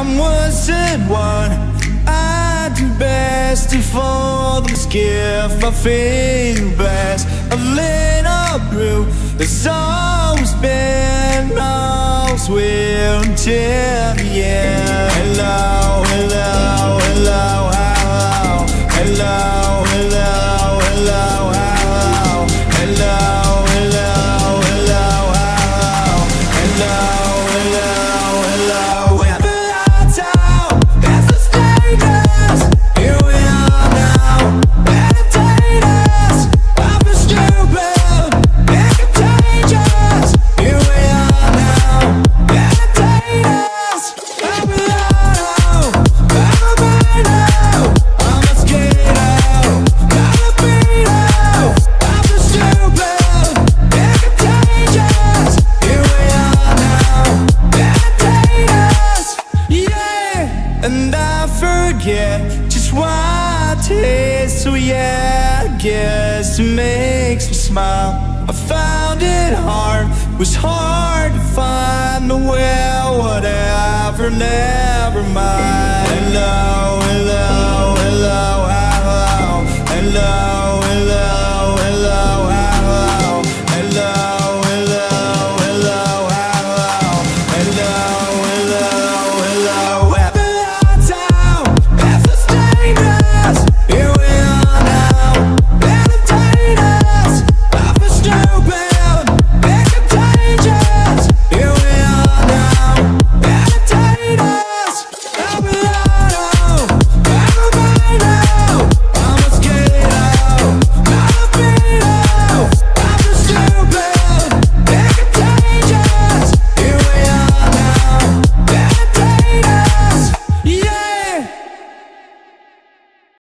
I'm worse than one. I do best if all this gift I feel best. A little brew has always been, always will until the end. Hello, hello, hello, hello, hello, hello, hello, hello, hello, hello, hello, hello, hello, hello. When the lights out, as the status, here we are now. Meditate us, I feel stupid and contagious. Here we are now. Meditate us, I'm alive, I'm a man now. I'm a skater, I'm a beater. I feel stupid and contagious. Here we are now. Meditate us, yeah. And I forget just what it is. So yeah, I guess it makes me smile. I found it hard, was hard to find. But well, whatever, never mind. Hello,